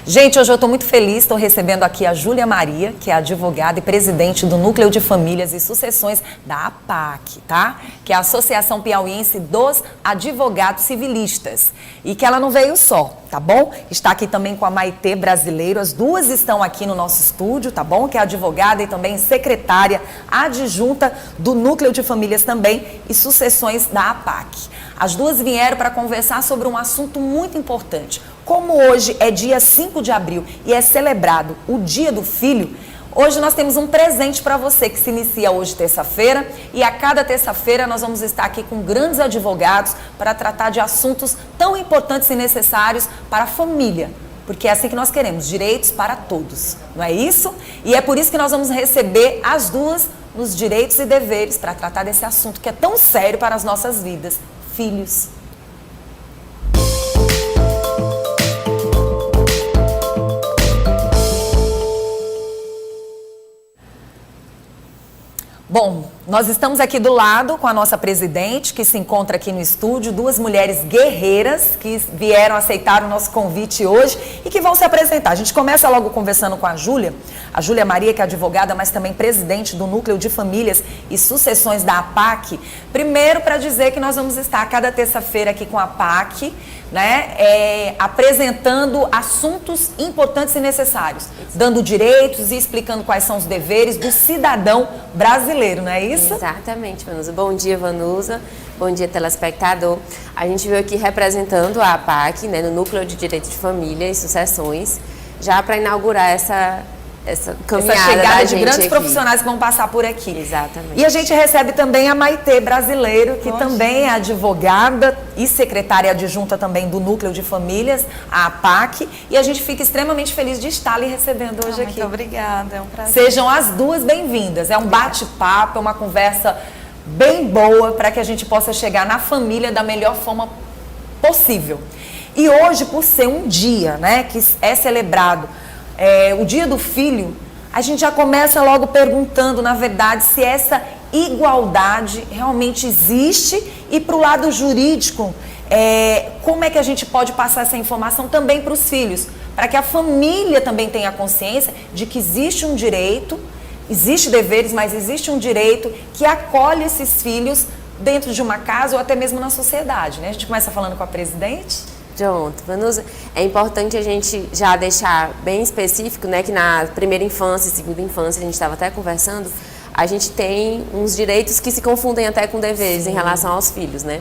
Gente, hoje eu estou muito feliz, estou recebendo aqui a Júlia Maria, que é advogada e presidente do Núcleo de Famílias e Sucessões da APAC, tá? Que é a Associação Piauiense dos Advogados Civilistas. E que ela não veio só, tá bom? Está aqui também com a Maitê Brasileiro, as duas estão aqui no nosso estúdio, tá bom? Que é advogada e também secretária adjunta do Núcleo de Famílias também e Sucessões da APAC. As duas vieram para conversar sobre um assunto muito importante. Como hoje é dia 5 de abril e é celebrado o Dia do Filho, hoje nós temos um presente para você que se inicia hoje, terça-feira, e a cada terça-feira nós vamos estar aqui com grandes advogados para tratar de assuntos tão importantes e necessários para a família, porque é assim que nós queremos, direitos para todos, não é isso? E é por isso que nós vamos receber as duas nos direitos e deveres para tratar desse assunto que é tão sério para as nossas vidas, filhos. Bom, nós estamos aqui do lado com a nossa presidente, que se encontra aqui no estúdio, duas mulheres guerreiras que vieram aceitar o nosso convite hoje e que vão se apresentar. A gente começa logo conversando com a Júlia Maria, que é advogada, mas também presidente do Núcleo de Famílias e Sucessões da APAC. Primeiro, para dizer que nós vamos estar a cada terça-feira aqui com a APAC, né, apresentando assuntos importantes e necessários, dando direitos e explicando quais são os deveres do cidadão brasileiro, não é isso? Exatamente, Vanusa. Bom dia, Vanusa. Bom dia, telespectador. A gente veio aqui representando a APAC, né, no Núcleo de Direito de Família e Sucessões, já para inaugurar essa caminhada essa chegada da de gente grandes aqui. Profissionais que vão passar por aqui. Exatamente. E a gente recebe também a Maitê Brasileiro, que Bom também dia. é advogada e secretária adjunta também do Núcleo de Famílias, a APAC, e a gente fica extremamente feliz de estar lhe recebendo hoje aqui. Muito obrigada, é um prazer. Sejam as duas bem-vindas. É um bate-papo, é uma conversa bem boa para que a gente possa chegar na família da melhor forma possível. E hoje, por ser um dia, né, que é celebrado o Dia do Filho, a gente já começa logo perguntando, na verdade, se essa igualdade realmente existe e para o lado jurídico, como é que a gente pode passar essa informação também para os filhos, para que a família também tenha consciência de que existe um direito, existe deveres, mas existe um direito que acolhe esses filhos dentro de uma casa ou até mesmo na sociedade, né? A gente começa falando com a presidente. Pronto, Vanusa, é importante a gente já deixar bem específico, né, que na primeira infância e segunda infância, a gente estava até conversando, a gente tem uns direitos que se confundem até com deveres. Sim. Em relação aos filhos, né?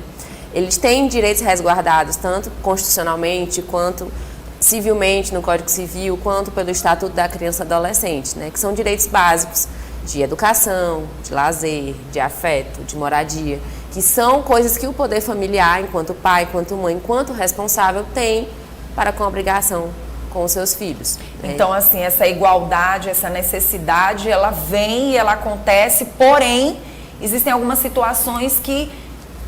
Eles têm direitos resguardados, tanto constitucionalmente, quanto civilmente no Código Civil, quanto pelo Estatuto da Criança e Adolescente, né, que são direitos básicos de educação, de lazer, de afeto, de moradia, que são coisas que o poder familiar, enquanto pai, enquanto mãe, enquanto responsável, tem para com a obrigação com os seus filhos. Né? Então, assim, essa igualdade, essa necessidade, ela vem e ela acontece, porém, existem algumas situações que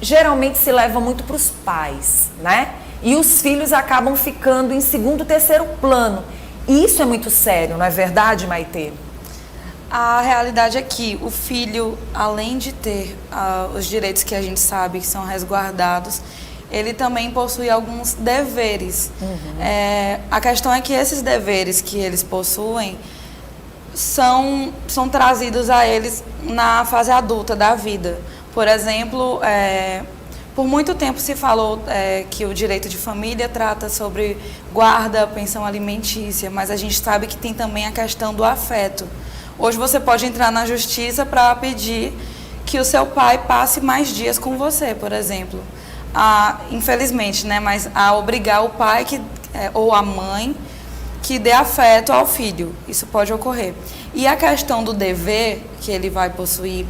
geralmente se levam muito para os pais, né? E os filhos acabam ficando em segundo, terceiro plano. E isso é muito sério, não é verdade, Maitê? A realidade é que o filho, além de ter os direitos que a gente sabe que são resguardados, ele também possui alguns deveres. Uhum. A questão é que esses deveres que eles possuem são trazidos a eles na fase adulta da vida. Por exemplo, por muito tempo se falou que o direito de família trata sobre guarda, pensão alimentícia, mas a gente sabe que tem também a questão do afeto. Hoje você pode entrar na justiça para pedir que o seu pai passe mais dias com você, por exemplo. Infelizmente, né, mas a obrigar o pai ou a mãe que dê afeto ao filho. Isso pode ocorrer. E a questão do dever que ele vai possuir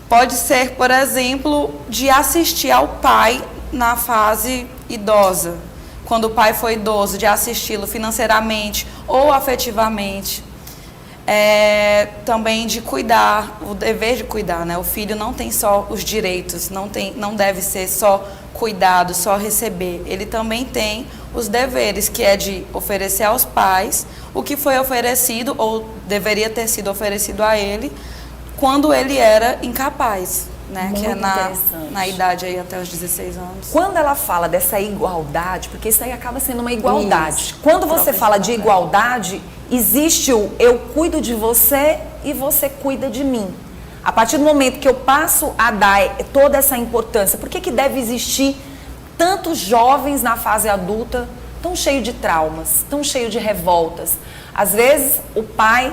pode ser, por exemplo, de assistir ao pai na fase idosa. Quando o pai for idoso, de assisti-lo financeiramente ou afetivamente. Também de cuidar, o dever de cuidar, né? O filho não tem só os direitos, não deve ser só cuidado, só receber. Ele também tem os deveres, que é de oferecer aos pais o que foi oferecido ou deveria ter sido oferecido a ele quando ele era incapaz, né? Muito Que é interessante. na idade aí até os 16 anos. Quando ela fala dessa igualdade, porque isso aí acaba sendo uma igualdade. Isso. Quando você fala de igualdade, existe o eu cuido de você e você cuida de mim. A partir do momento que eu passo a dar toda essa importância, por que deve existir tantos jovens na fase adulta tão cheio de traumas, tão cheio de revoltas? Às vezes o pai,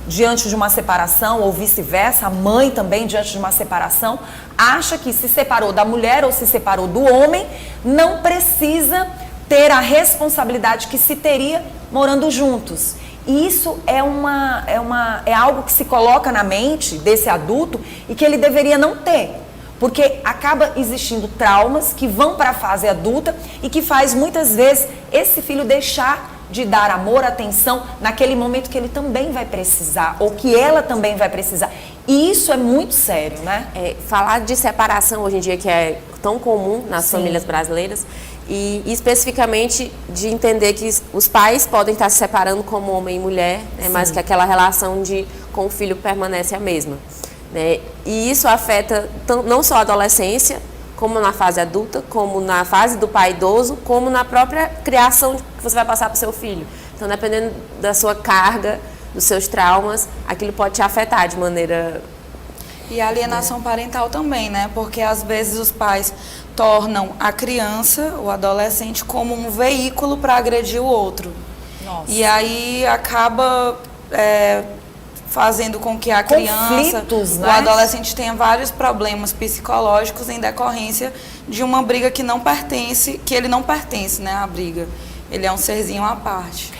diante de uma separação, ou vice-versa, a mãe também diante de uma separação, acha que se separou da mulher ou se separou do homem, não precisa ter a responsabilidade que se teria morando juntos. E isso é algo que se coloca na mente desse adulto e que ele deveria não ter. Porque acaba existindo traumas que vão para a fase adulta e que faz muitas vezes esse filho deixar de dar amor, atenção naquele momento que ele também vai precisar ou que ela também vai precisar. E isso é muito sério, né? Falar de separação hoje em dia, que é tão comum nas famílias brasileiras, e especificamente de entender que os pais podem estar se separando como homem e mulher, né, mas que aquela relação com o filho permanece a mesma. Né? E isso afeta não só a adolescência, como na fase adulta, como na fase do pai idoso, como na própria criação que você vai passar para o seu filho. Então, dependendo da sua carga, dos seus traumas, aquilo pode te afetar de maneira... E a alienação parental também, né? Porque às vezes os pais tornam a criança, o adolescente, como um veículo para agredir o outro. Nossa. E aí acaba fazendo com que a criança, Conflitos, o né? adolescente tenha vários problemas psicológicos em decorrência de uma briga que ele não pertence, né, à briga. Ele é um serzinho à parte.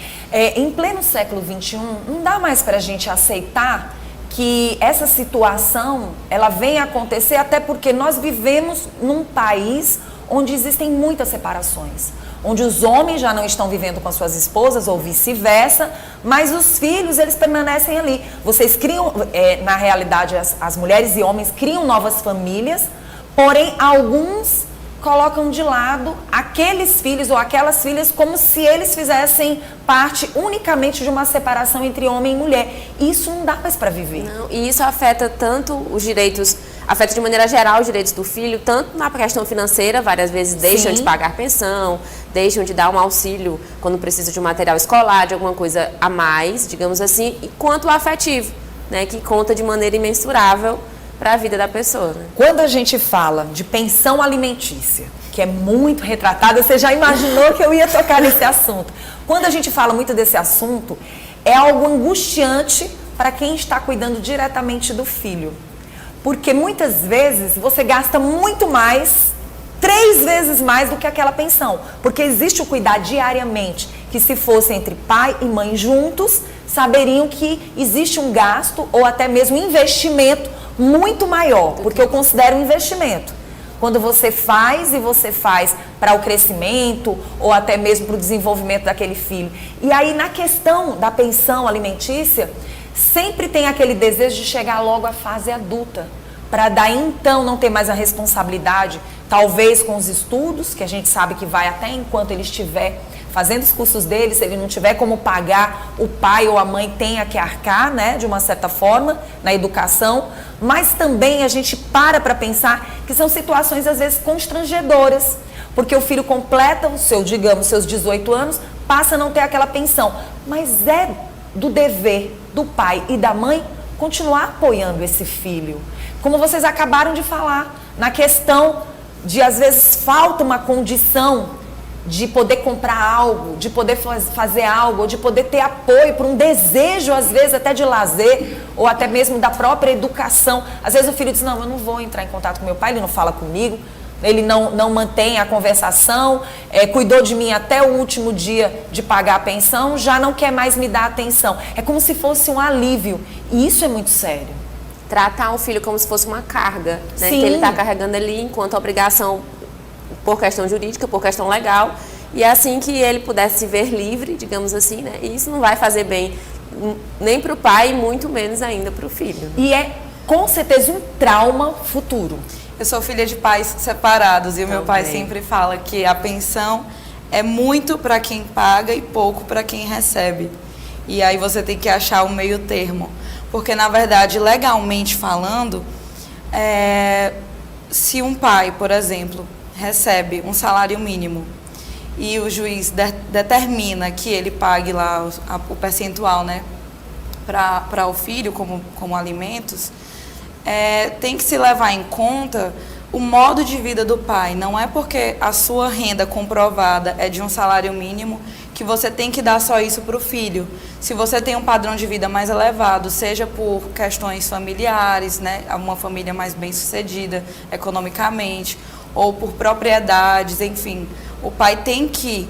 Em pleno século XXI, não dá mais para a gente aceitar que essa situação ela vem acontecer, até porque nós vivemos num país onde existem muitas separações, onde os homens já não estão vivendo com as suas esposas ou vice-versa, mas os filhos, eles permanecem ali. Vocês criam, na realidade, as mulheres e homens criam novas famílias, porém alguns colocam de lado aqueles filhos ou aquelas filhas como se eles fizessem parte unicamente de uma separação entre homem e mulher. Isso não dá mais para viver. Não, e isso afeta tanto os direitos, afeta de maneira geral os direitos do filho, tanto na questão financeira, várias vezes deixam de pagar pensão, deixam de dar um auxílio quando precisa de um material escolar, de alguma coisa a mais, digamos assim, e quanto o afetivo, né, que conta de maneira imensurável para a vida da pessoa. Né? Quando a gente fala de pensão alimentícia, que é muito retratada, você já imaginou que eu ia tocar nesse assunto. Quando a gente fala muito desse assunto, é algo angustiante para quem está cuidando diretamente do filho. Porque muitas vezes você gasta muito mais, 3 vezes mais do que aquela pensão. Porque existe o cuidar diariamente, que se fosse entre pai e mãe juntos, saberiam que existe um gasto ou até mesmo investimento muito maior, porque eu considero um investimento. Quando você faz para o crescimento ou até mesmo para o desenvolvimento daquele filho. E aí na questão da pensão alimentícia, sempre tem aquele desejo de chegar logo à fase adulta, para daí então não ter mais a responsabilidade, talvez com os estudos, que a gente sabe que vai até enquanto ele estiver fazendo os cursos dele, se ele não tiver como pagar, o pai ou a mãe tenha que arcar, né, de uma certa forma, na educação. Mas também a gente para pensar que são situações às vezes constrangedoras, porque o filho completa seus 18 anos, passa a não ter aquela pensão. Mas é do dever do pai e da mãe continuar apoiando esse filho. Como vocês acabaram de falar, na questão de às vezes falta uma condição de poder comprar algo, de poder fazer algo, de poder ter apoio para um desejo, às vezes até de lazer, ou até mesmo da própria educação. Às vezes o filho diz, não, eu não vou entrar em contato com meu pai, ele não fala comigo, ele não mantém a conversação, cuidou de mim até o último dia de pagar a pensão, já não quer mais me dar atenção. É como se fosse um alívio, e isso é muito sério. Tratar o filho como se fosse uma carga, né, Sim. que ele está carregando ali enquanto obrigação por questão jurídica, por questão legal, e é assim que ele pudesse se ver livre, digamos assim, né? E isso não vai fazer bem nem para o pai, muito menos ainda para o filho. E é, com certeza, um trauma futuro. Eu sou filha de pais separados e o meu pai sempre fala que a pensão é muito para quem paga e pouco para quem recebe. E aí você tem que achar o meio termo. Porque, na verdade, legalmente falando, Se um pai, por exemplo, recebe um salário mínimo e o juiz determina que ele pague lá o percentual, né, para o filho como alimentos, tem que se levar em conta o modo de vida do pai. Não é porque a sua renda comprovada é de um salário mínimo que você tem que dar só isso para o filho. Se você tem um padrão de vida mais elevado, seja por questões familiares, né, uma família mais bem-sucedida economicamente, ou por propriedades, enfim, o pai tem que...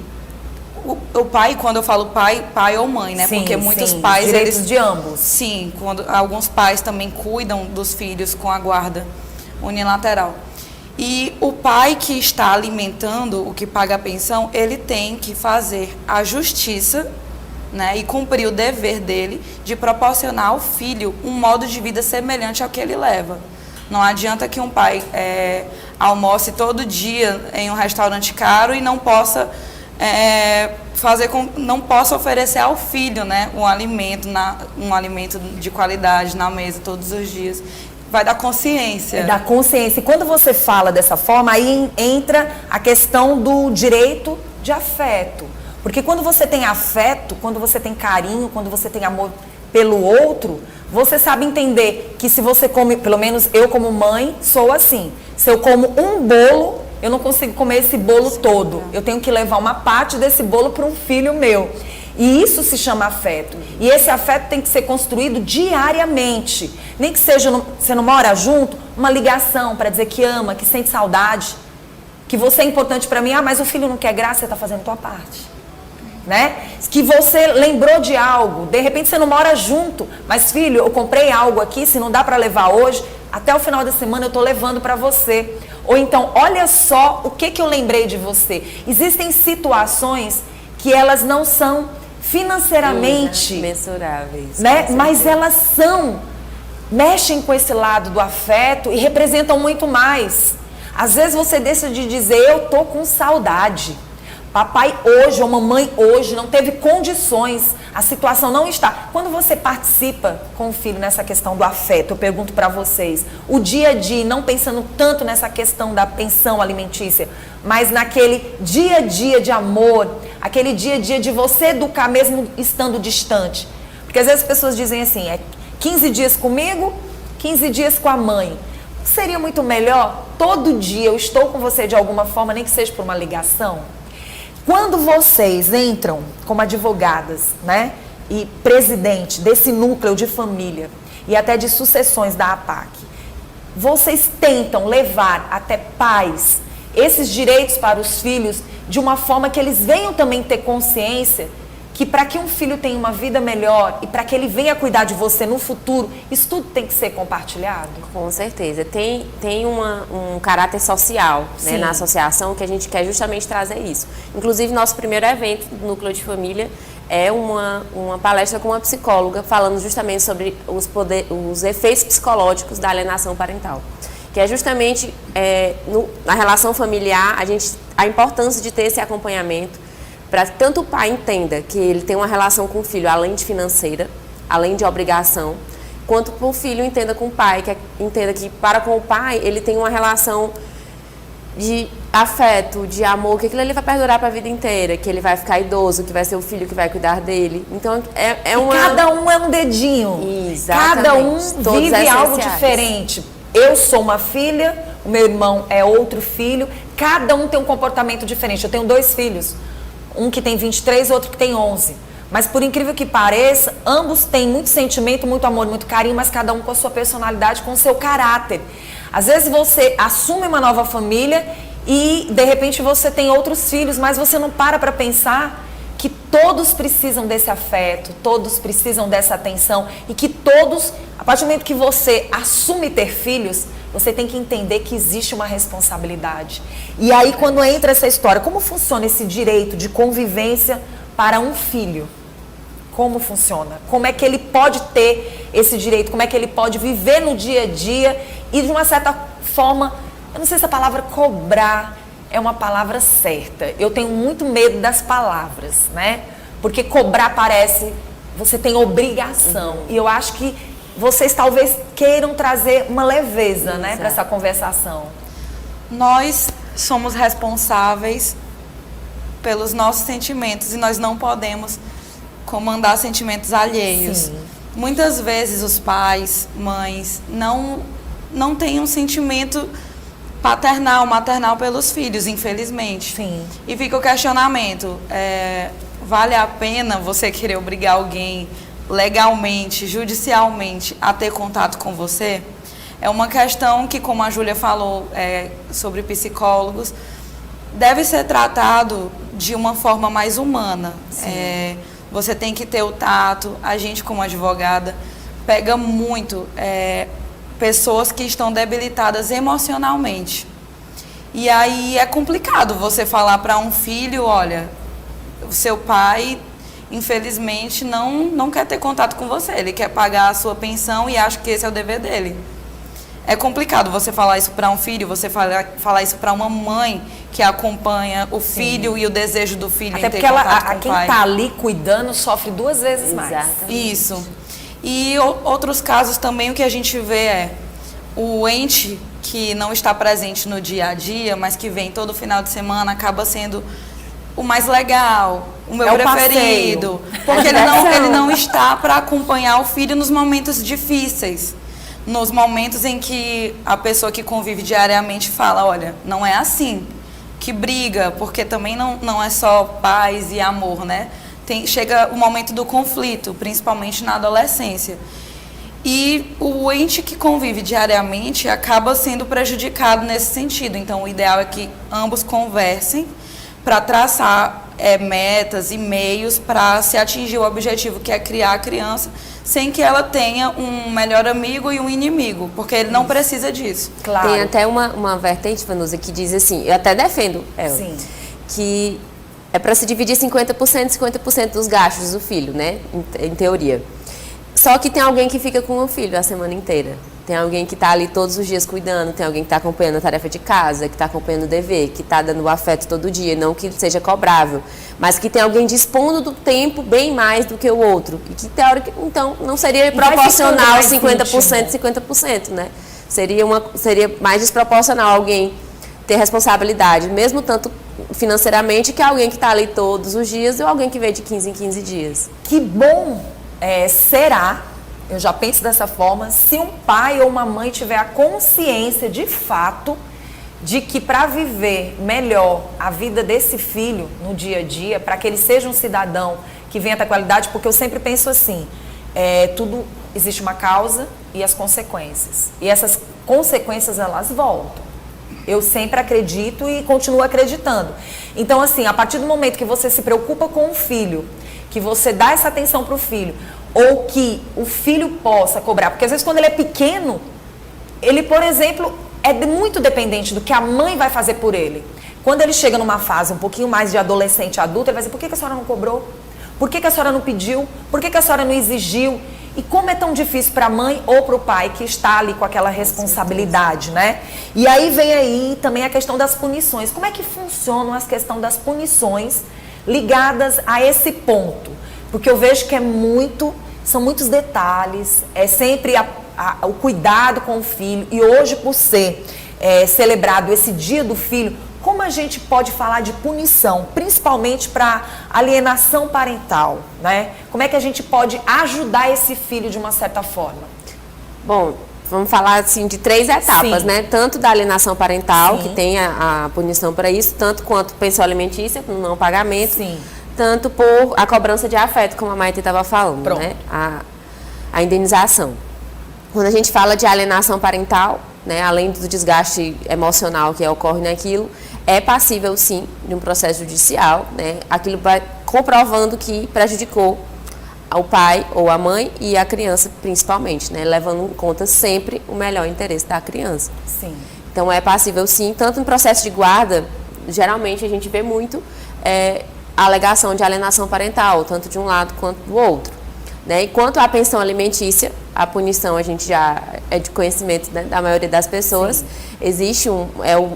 O pai, quando eu falo pai ou mãe, né? Sim, porque muitos sim, pais... direitos de ambos. Sim, alguns pais também cuidam dos filhos com a guarda unilateral. E o pai que está alimentando, o que paga a pensão, ele tem que fazer a justiça, né, e cumprir o dever dele de proporcionar ao filho um modo de vida semelhante ao que ele leva. Não adianta que um pai almoce todo dia em um restaurante caro e não possa não possa oferecer ao filho, né, um alimento de qualidade na mesa todos os dias. Vai dar consciência. Da consciência. E quando você fala dessa forma, aí entra a questão do direito de afeto. Porque quando você tem afeto, quando você tem carinho, quando você tem amor pelo outro, você sabe entender que se você come, pelo menos eu como mãe, sou assim. Se eu como um bolo, eu não consigo comer esse bolo todo. Eu tenho que levar uma parte desse bolo para um filho meu. E isso se chama afeto. E esse afeto tem que ser construído diariamente. Nem que seja, você não mora junto, uma ligação para dizer que ama, que sente saudade, que você é importante para mim. Ah, mas o filho não quer graça, você está fazendo a tua parte. Né? Que você lembrou de algo, de repente você não mora junto, mas filho, eu comprei algo aqui, se não dá para levar hoje, até o final da semana eu estou levando para você. Ou então, olha só o que eu lembrei de você. Existem situações que elas não são financeiramente mensuráveis, né? Mas elas mexem com esse lado do afeto e representam muito mais. Às vezes você decide dizer, eu tô com saudade. Papai hoje ou mamãe hoje não teve condições, a situação não está. Quando você participa com o filho nessa questão do afeto, eu pergunto para vocês, o dia a dia, não pensando tanto nessa questão da pensão alimentícia, mas naquele dia a dia de amor, aquele dia a dia de você educar mesmo estando distante. Porque às vezes as pessoas dizem assim, 15 dias comigo, 15 dias com a mãe. Seria muito melhor, todo dia eu estou com você de alguma forma, nem que seja por uma ligação? Quando vocês entram como advogadas, né, e presidente desse núcleo de família e até de sucessões da APAC, vocês tentam levar até pais esses direitos para os filhos de uma forma que eles venham também ter consciência que para que um filho tenha uma vida melhor e para que ele venha cuidar de você no futuro, isso tudo tem que ser compartilhado? Com certeza. Tem um caráter social, né, na associação, que a gente quer justamente trazer isso. Inclusive, nosso primeiro evento do Núcleo de Família é uma palestra com uma psicóloga falando justamente sobre os efeitos psicológicos da alienação parental. Que é justamente na relação familiar, a importância de ter esse acompanhamento, para que tanto o pai entenda que ele tem uma relação com o filho além de financeira, além de obrigação, quanto o filho entenda com o pai, que entenda que para com o pai ele tem uma relação de afeto, de amor, que aquilo ele vai perdurar para a vida inteira, que ele vai ficar idoso, que vai ser o filho que vai cuidar dele. Então cada um é um dedinho. Exatamente. Cada um Todos vive algo diferente. Eu sou uma filha, o meu irmão é outro filho, cada um tem um comportamento diferente. Eu tenho 2 filhos. Um que tem 23, outro que tem 11. Mas por incrível que pareça, ambos têm muito sentimento, muito amor, muito carinho, mas cada um com a sua personalidade, com o seu caráter. Às vezes você assume uma nova família e de repente você tem outros filhos, mas você não para pensar que todos precisam desse afeto, todos precisam dessa atenção e que todos, a partir do momento que você assume ter filhos, você tem que entender que existe uma responsabilidade. E aí quando entra essa história, como funciona esse direito de convivência para um filho? Como funciona? Como é que ele pode ter esse direito? Como é que ele pode viver no dia a dia e de uma certa forma, eu não sei se a palavra cobrar é uma palavra certa. Eu tenho muito medo das palavras, né? Porque cobrar parece, você tem obrigação. E eu acho que vocês talvez queiram trazer uma leveza, né, para essa conversação. Nós somos responsáveis pelos nossos sentimentos e nós não podemos comandar sentimentos alheios. Sim. Muitas vezes os pais, mães, não têm um sentimento paternal, maternal pelos filhos, infelizmente. Sim. E fica o questionamento, vale a pena você querer obrigar alguém legalmente, judicialmente, a ter contato com você? É uma questão que, como a Júlia falou, sobre psicólogos, deve ser tratado de uma forma mais humana. Você tem que ter o tato. A gente, como advogada, pega muito pessoas que estão debilitadas emocionalmente. E aí é complicado você falar para um filho, olha, o seu pai, infelizmente, não quer ter contato com você. Ele quer pagar a sua pensão e acha que esse é o dever dele. É complicado você falar isso para um filho, você falar isso para uma mãe que acompanha o filho e o desejo do filho até em ter porque contato com o quem pai. está ali cuidando sofre 2 vezes mais. Exatamente. Isso. E outros casos também, o que a gente vê é o ente que não está presente no dia a dia, mas que vem todo final de semana, acaba sendo o mais legal, o meu preferido. Porque ele não está para acompanhar o filho nos momentos difíceis. Nos momentos em que a pessoa que convive diariamente fala, olha, não é assim, que briga, porque também não é só paz e amor, né? Chega o momento do conflito, principalmente na adolescência. E o ente que convive diariamente acaba sendo prejudicado nesse sentido. Então, o ideal é que ambos conversem para traçar metas e meios para se atingir o objetivo, que é criar a criança sem que ela tenha um melhor amigo e um inimigo, porque ele não precisa disso. Claro. Tem até uma vertente, Vanusa, que diz assim, eu até defendo ela, Sim. que é para se dividir 50% dos gastos do filho, né, em teoria. Só que tem alguém que fica com o filho a semana inteira. Tem alguém que está ali todos os dias cuidando, tem alguém que está acompanhando a tarefa de casa, que está acompanhando o dever, que está dando o afeto todo dia, não que seja cobrável, mas que tem alguém dispondo do tempo bem mais do que o outro. E que, teórico, então, não seria proporcional 50%, 50%, né? Seria mais desproporcional alguém ter responsabilidade, mesmo tanto financeiramente, que alguém que está ali todos os dias ou alguém que vem de 15 em 15 dias. Que bom será, eu já penso dessa forma, se um pai ou uma mãe tiver a consciência de fato de que para viver melhor a vida desse filho no dia a dia, para que ele seja um cidadão que venha ter qualidade, porque eu sempre penso assim, tudo existe uma causa e as consequências. E essas consequências, elas voltam. Eu sempre acredito e continuo acreditando. Então, assim, a partir do momento que você se preocupa com o filho, que você dá essa atenção para o filho, ou que o filho possa cobrar, porque às vezes quando ele é pequeno, ele, por exemplo, é muito dependente do que a mãe vai fazer por ele. Quando ele chega numa fase um pouquinho mais de adolescente, adulto, ele vai dizer, por que a senhora não cobrou? Por que a senhora não pediu? Por que a senhora não exigiu? E como é tão difícil para a mãe ou para o pai que está ali com aquela responsabilidade, né? E aí vem aí também a questão das punições. Como é que funcionam as questões das punições ligadas a esse ponto? Porque eu vejo que são muitos detalhes, é sempre o cuidado com o filho. E hoje, por ser celebrado esse dia do filho, como a gente pode falar de punição, principalmente para alienação parental, né? Como é que a gente pode ajudar esse filho de uma certa forma? Bom, vamos falar assim de 3 etapas, Sim. né? Tanto da alienação parental, Sim. que tem a punição para isso, tanto quanto pensão alimentícia, com não pagamento, Sim. tanto por a cobrança de afeto, como a Maite estava falando, Pronto. né? A indenização. Quando a gente fala de alienação parental, né, além do desgaste emocional que ocorre naquilo, é passível, sim, de um processo judicial, né? Aquilo vai comprovando que prejudicou ao pai ou à mãe e à criança, principalmente, né? Levando em conta sempre o melhor interesse da criança. Sim. Então, é passível, sim, tanto no processo de guarda, geralmente a gente vê muito a alegação de alienação parental, tanto de um lado quanto do outro, né? E quanto à pensão alimentícia, a punição a gente já é de conhecimento, né, da maioria das pessoas. Sim. Existe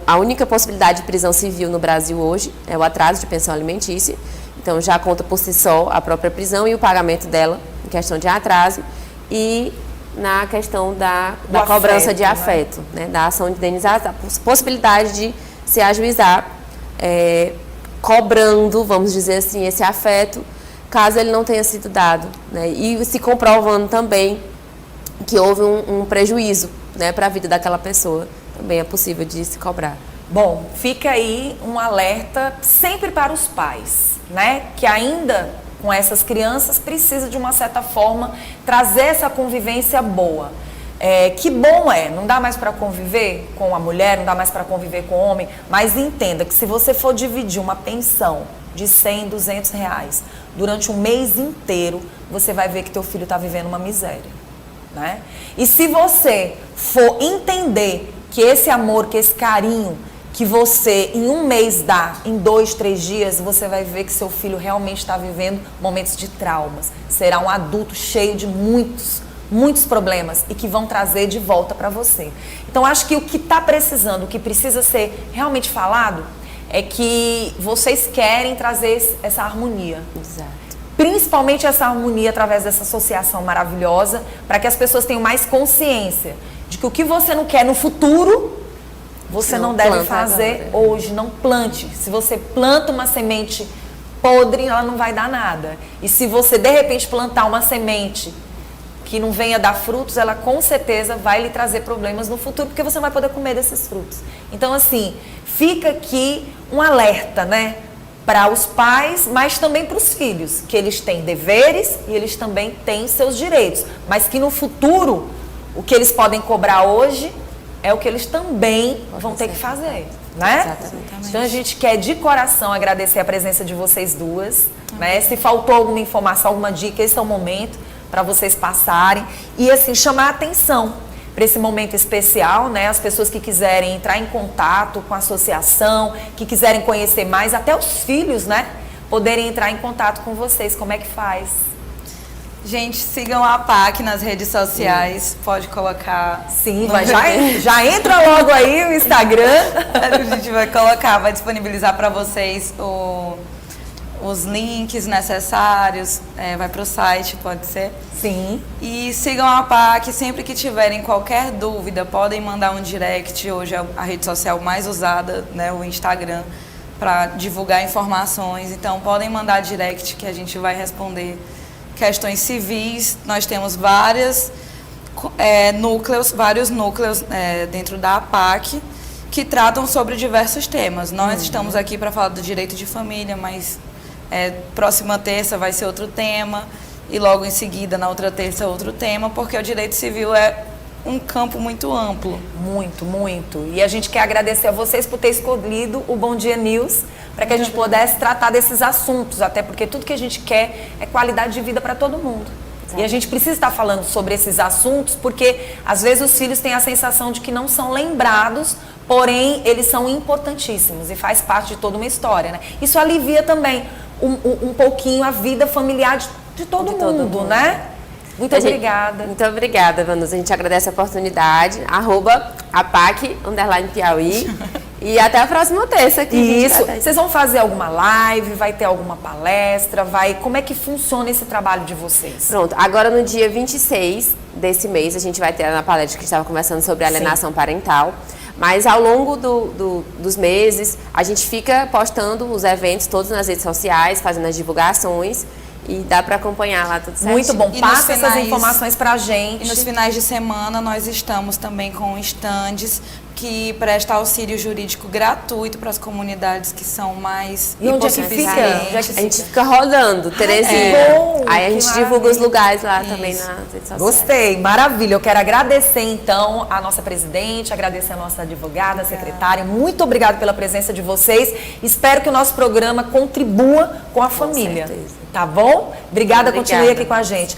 a única possibilidade de prisão civil no Brasil hoje, é o atraso de pensão alimentícia. Então já conta por si só a própria prisão e o pagamento dela, em questão de atraso. E na questão da Do cobrança afeto, de né? afeto, né? Da ação de indenização, a possibilidade de se ajuizar, cobrando, vamos dizer assim, esse afeto, caso ele não tenha sido dado, né? E se comprovando também que houve um prejuízo, né, para a vida daquela pessoa, também é possível de se cobrar. Bom, fica aí um alerta sempre para os pais, né? Que ainda com essas crianças precisa de uma certa forma trazer essa convivência boa. Que bom não dá mais para conviver com a mulher, não dá mais para conviver com o homem, mas entenda que se você for dividir uma pensão de 100, 200 reais durante um mês inteiro, você vai ver que teu filho está vivendo uma miséria, né? E se você for entender que esse amor, que esse carinho que você em um mês dá, em 2, 3 dias, você vai ver que seu filho realmente está vivendo momentos de traumas. Será um adulto cheio de muitos problemas e que vão trazer de volta para você. Então, acho que o que está precisando, o que precisa ser realmente falado, é que vocês querem trazer essa harmonia. Exato. Principalmente essa harmonia através dessa associação maravilhosa, para que as pessoas tenham mais consciência de que o que você não quer no futuro, você não deve fazer agora. hoje. Não plante. Se você planta uma semente podre, ela não vai dar nada. E se você, de repente, plantar uma semente que não venha dar frutos, ela com certeza vai lhe trazer problemas no futuro, porque você não vai poder comer desses frutos. Então, assim, fica aqui um alerta, né? Para os pais, mas também para os filhos, que eles têm deveres e eles também têm seus direitos, mas que no futuro, o que eles podem cobrar hoje é o que eles também vão ter que fazer, né? Exatamente. Então a gente quer de coração agradecer a presença de vocês duas, né? Se faltou alguma informação, alguma dica, esse é o momento para vocês passarem e assim chamar a atenção para esse momento especial, né? As pessoas que quiserem entrar em contato com a associação, que quiserem conhecer mais, até os filhos, né? Poderem entrar em contato com vocês. Como é que faz? Gente, sigam a PAC nas redes sociais. Pode colocar. Sim, mas já entra logo aí o Instagram. A gente vai colocar, vai disponibilizar para vocês os links necessários. Vai para o site, pode ser. Sim. E sigam a PAC, sempre que tiverem qualquer dúvida, podem mandar um direct. Hoje é a rede social mais usada, né, o Instagram, para divulgar informações. Então, podem mandar direct que a gente vai responder. Questões civis, nós temos vários núcleos dentro da APAC que tratam sobre diversos temas. Nós estamos aqui para falar do direito de família, mas próxima terça vai ser outro tema e logo em seguida, na outra terça, outro tema, porque o direito civil é um campo muito amplo. Muito, muito. E a gente quer agradecer a vocês por ter escolhido o Bom Dia News para que a gente pudesse tratar desses assuntos, até porque tudo que a gente quer é qualidade de vida para todo mundo. Exato. E a gente precisa estar falando sobre esses assuntos porque às vezes os filhos têm a sensação de que não são lembrados, porém eles são importantíssimos e faz parte de toda uma história, né? Isso alivia também um pouquinho a vida familiar de todo mundo, né? Muito obrigada. Muito obrigada, Vanusa. A gente agradece a oportunidade. @APAC_Piauí. E até a próxima terça. Isso. Vocês vão fazer alguma live? Vai ter alguma palestra? Como é que funciona esse trabalho de vocês? Pronto. Agora, no dia 26 desse mês, a gente vai ter na palestra que a gente estava conversando sobre alienação parental. Mas ao longo dos meses, a gente fica postando os eventos todos nas redes sociais, fazendo as divulgações. E dá para acompanhar lá tudo certinho. Muito bom. Passa essas informações pra gente. E nos finais de semana nós estamos também com estandes que presta auxílio jurídico gratuito para as comunidades que são mais E onde é que fica? A gente fica rodando, Terezinha. Bom, aí a gente divulga os lugares lá também nas redes sociais. Gostei, maravilha. Eu quero agradecer então a nossa presidente, agradecer a nossa advogada, a secretária. Muito obrigada pela presença de vocês. Espero que o nosso programa contribua com a família. Certeza. Tá bom? Obrigada, continue aqui com a gente.